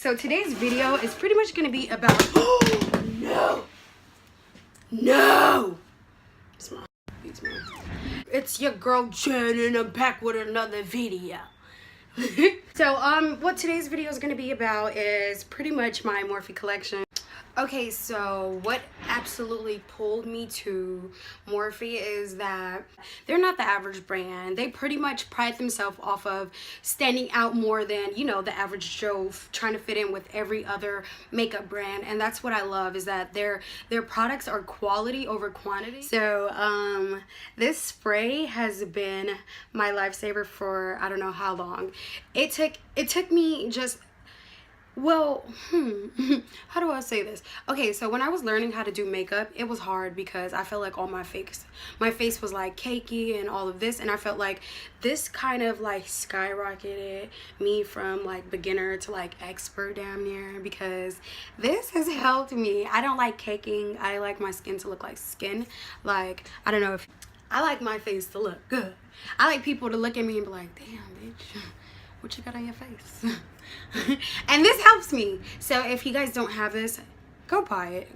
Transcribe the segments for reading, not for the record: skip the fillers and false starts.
So today's video is pretty much going to be about no it's your girl Jen and I'm back with another video. So what today's video is going to be about is pretty much my Morphe collection. Okay, so what absolutely pulled me to Morphe is that they're not the average brand. They pretty much pride themselves off of standing out more than, you know, the average Joe trying to fit in with every other makeup brand. And that's what I love, is that their products are quality over quantity. So this spray has been my lifesaver for I don't know how long. It took me just how do I say this? Okay, so when I was learning how to do makeup, it was hard because I felt like all my face was like cakey and all of this, and I felt like this kind of like skyrocketed me from like beginner to like expert damn near, because this has helped me. I don't like caking. I like my skin to look like skin. Like, I don't know, if I like my face to look good. I like people to look at me and be like, damn bitch, what you got on your face? And this helps me. So if you guys don't have this, go buy it.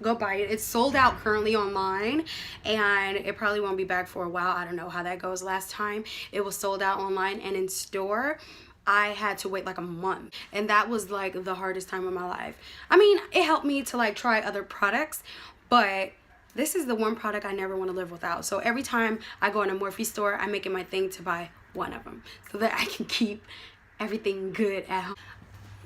It's sold out currently online, and it probably won't be back for a while. I don't know how that goes. Last time it was sold out online, and in store I had to wait like a month, and that was like the hardest time of my life. I mean, it helped me to like try other products, but this is the one product I never want to live without. So every time I go in a Morphe store, I make it my thing to buy one of them so that I can keep everything good at home.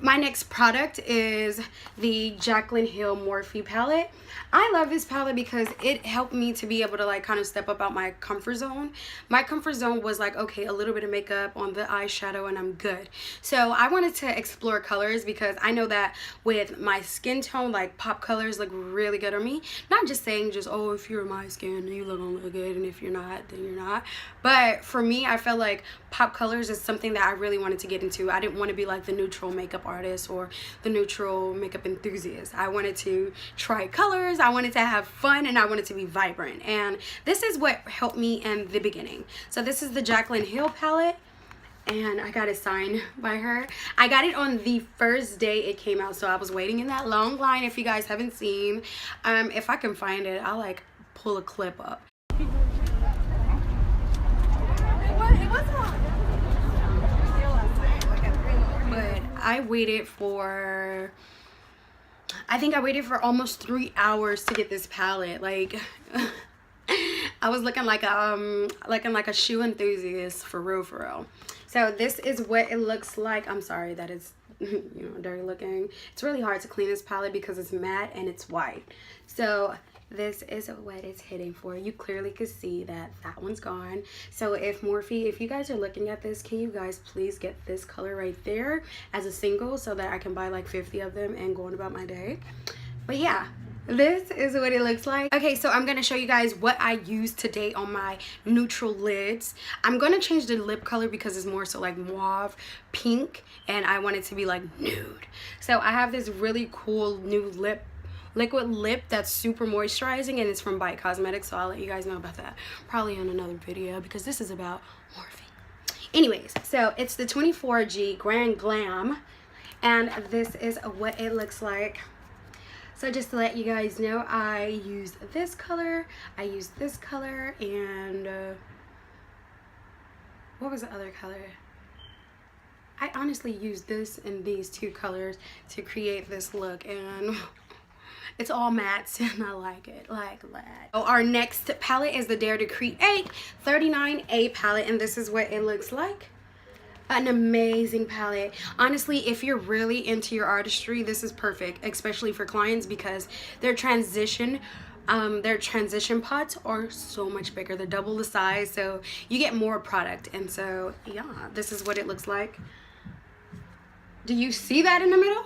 My next product is the Jaclyn Hill Morphe palette. I love this palette because it helped me to be able to like kind of step up out my comfort zone. My comfort zone was like, okay, a little bit of makeup on the eyeshadow and I'm good. So I wanted to explore colors because I know that with my skin tone, like pop colors look really good on me. Not just saying just, oh, if you're my skin, you look good, and if you're not, then you're not. But for me, I felt like pop colors is something that I really wanted to get into. I didn't want to be like the neutral makeup artist or the neutral makeup enthusiast. I wanted to try colors, I wanted to have fun, and I wanted to be vibrant. And this is what helped me in the beginning. So this is the Jaclyn Hill palette, and I got it signed by her. I got it on the first day it came out, so I was waiting in that long line. If you guys haven't seen, if I can find it, I'll like pull a clip up. But I waited for, I think I waited for almost 3 hours to get this palette. Like I was looking like a shoe enthusiast for real. So this is what it looks like. I'm sorry that it's dirty looking. It's really hard to clean this palette because it's matte and it's white. So this is what it's hitting for. You clearly could see that one's gone. So if Morphe, if you guys are looking at this, can you guys please get this color right there as a single so that I can buy like 50 of them and go on about my day. But yeah, this is what it looks like. Okay, so I'm gonna show you guys what I use today on my neutral lids. I'm gonna change the lip color because it's more so like mauve pink, and I want it to be like nude. So I have this really cool new liquid lip that's super moisturizing, and it's from Bite Cosmetics, so I'll let you guys know about that probably in another video because this is about Morphe. Anyways, so it's the 24G Grand Glam, and this is what it looks like. So just to let you guys know, I use this color, I use this color, and what was the other color? I honestly used this and these two colors to create this look, and it's all mattes and I like it like that. So our next palette is the Dare to Create 39A palette, and this is what it looks like. An amazing palette. Honestly, if you're really into your artistry, this is perfect, especially for clients, because their transition pots are so much bigger. They're double the size, so you get more product. And so yeah, this is what it looks like. Do you see that in the middle?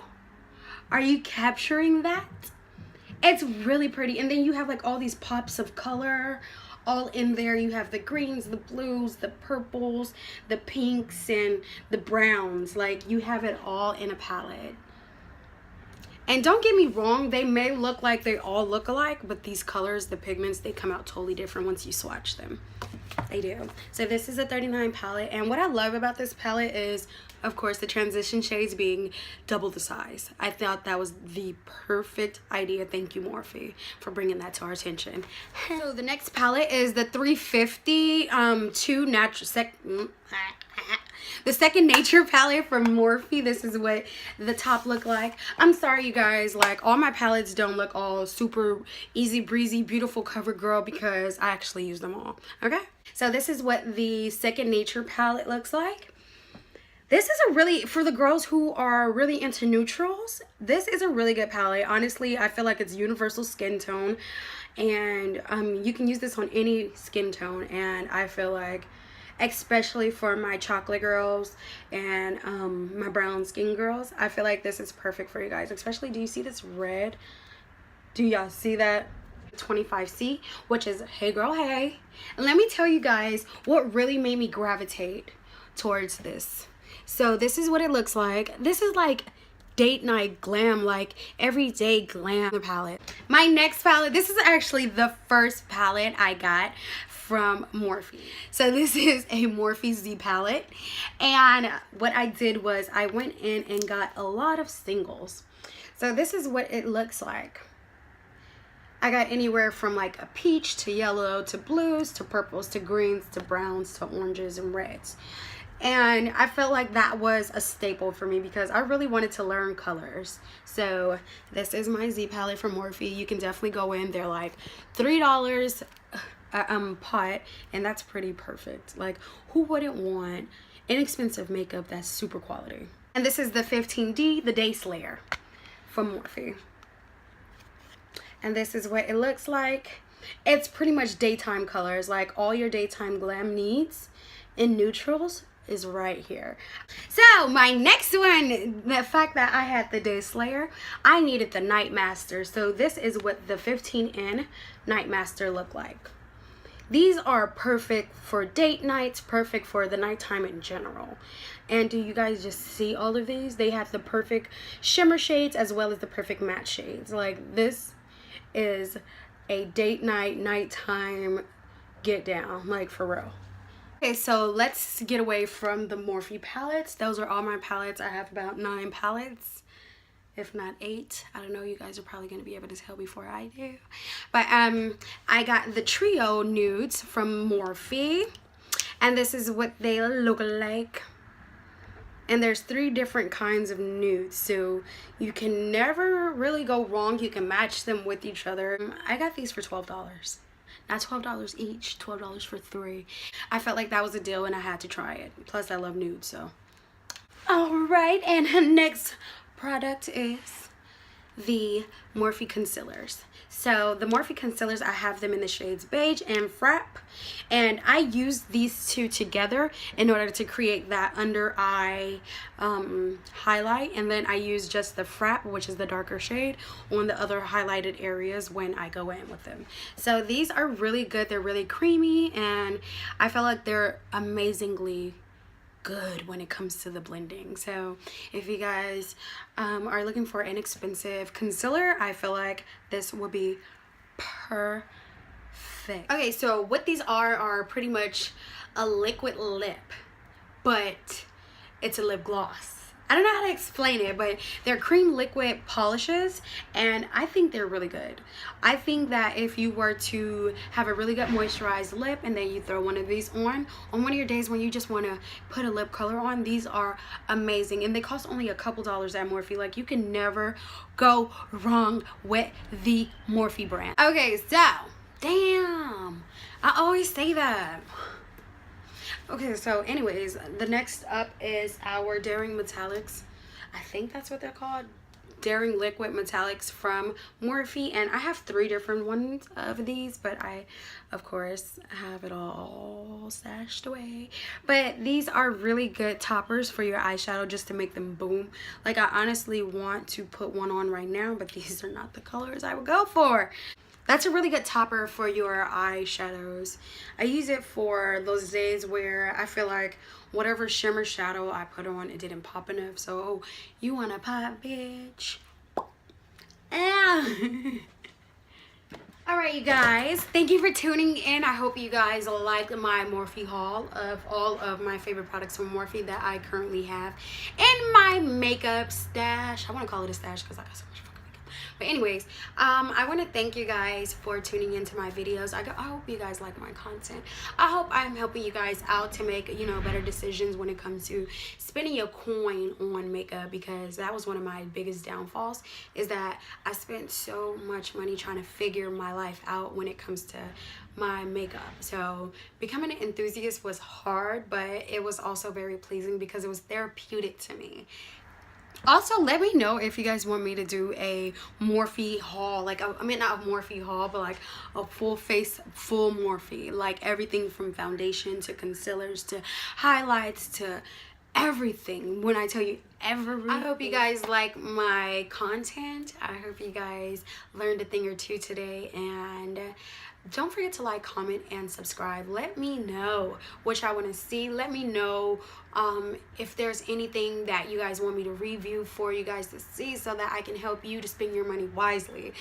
Are you capturing that? It's really pretty. And then you have like all these pops of color all in there. You have the greens, the blues, the purples, the pinks, and the browns. Like, you have it all in a palette. And don't get me wrong, they may look like they all look alike, but these colors, the pigments, they come out totally different once you swatch them. They do. So this is a 39 palette, and what I love about this palette is, of course, the transition shades being double the size. I thought that was the perfect idea. Thank you, Morphe, for bringing that to our attention. So the next palette is the 350 the Second Nature palette from Morphe. This is what the top look like. I'm sorry, you guys, like all my palettes don't look all super easy breezy, beautiful cover girl, because I actually use them all. Okay, so this is what the Second Nature palette looks like. This is a really, for the girls who are really into neutrals, this is a really good palette. Honestly, I feel like it's universal skin tone, and you can use this on any skin tone, and I feel like, especially for my chocolate girls and my brown skin girls, I feel like this is perfect for you guys. Especially, do you see this red? Do y'all see that? 25C, which is hey girl hey. And let me tell you guys what really made me gravitate towards this. So this is what it looks like. This is like date night glam, like everyday glam palette. My next palette, this is actually the first palette I got from Morphe. So this is a Morphe Z palette, and what I did was I went in and got a lot of singles. So this is what it looks like. I got anywhere from like a peach to yellow to blues to purples to greens to browns to oranges and reds. And I felt like that was a staple for me because I really wanted to learn colors. So this is my Z palette from Morphe. You can definitely go in. They're like $3 a pot, and that's pretty perfect. Like, who wouldn't want inexpensive makeup that's super quality? And this is the 15D, the Day Slayer from Morphe. And this is what it looks like. It's pretty much daytime colors, like all your daytime glam needs in neutrals is right here. So my next one, the fact that I had the Day Slayer, I needed the Night Master. So this is what the 15N Night Master look like. These are perfect for date nights, perfect for the nighttime in general. And do you guys just see all of these? They have the perfect shimmer shades as well as the perfect matte shades. Like, this is a date night, nighttime get down, like for real. Okay, so let's get away from the Morphe palettes. Those are all my palettes. I have about 9 palettes, if not 8. I don't know, you guys are probably going to be able to tell before I do. But I got the Trio nudes from Morphe, and this is what they look like. And there's 3 different kinds of nudes, so you can never really go wrong. You can match them with each other. I got these for $12. Not $12 each, $12 for 3. I felt like that was a deal and I had to try it. Plus I love nudes, so. Alright, and the next product is the Morphe concealers. So the Morphe concealers, I have them in the shades beige and frap, and I use these two together in order to create that under eye highlight, and then I use just the frap, which is the darker shade, on the other highlighted areas when I go in with them. So these are really good. They're really creamy, and I feel like they're amazingly good when it comes to the blending. So if you guys are looking for inexpensive concealer, I feel like this would be perfect. Okay, so what these are pretty much a liquid lip, but it's a lip gloss. I don't know how to explain it, but they're cream liquid polishes, and I think they're really good. I think that if you were to have a really good moisturized lip and then you throw one of these on one of your days when you just want to put a lip color on, these are amazing, and they cost only a couple dollars at Morphe. Like, you can never go wrong with the Morphe brand. Okay, so damn, I always say that. Okay, so anyways, the next up is our Daring Metallics. I think that's what they're called. Daring Liquid Metallics from Morphe. And I have 3 different ones of these, but I, of course, have it all stashed away. But these are really good toppers for your eyeshadow, just to make them boom. Like, I honestly want to put one on right now, but these are not the colors I would go for. That's a really good topper for your eyeshadows. I use it for those days where I feel like whatever shimmer shadow I put on, it didn't pop enough. So, oh, you wanna pop, bitch? Alright, you guys, thank you for tuning in. I hope you guys liked my Morphe haul of all of my favorite products from Morphe that I currently have in my makeup stash. I want to call it a stash because I got so much fucking makeup. But anyways, I want to thank you guys for tuning into my videos. I hope you guys like my content. I hope I'm helping you guys out to make, you know, better decisions when it comes to spending your coin on makeup, because that was one of my biggest downfalls, is that I spent so much money trying to figure my life out when it comes to my makeup. So becoming an enthusiast was hard, but it was also very pleasing because it was therapeutic to me. Also, let me know if you guys want me to do a Morphe haul, like I mean not a Morphe haul, but like a full face, full Morphe, like everything from foundation to concealers to highlights to everything. When I tell you everything, I hope you guys like my content. I hope you guys learned a thing or two today, and don't forget to like, comment, and subscribe. Let me know what y'all want to see. Let me know if there's anything that you guys want me to review for you guys to see, so that I can help you to spend your money wisely.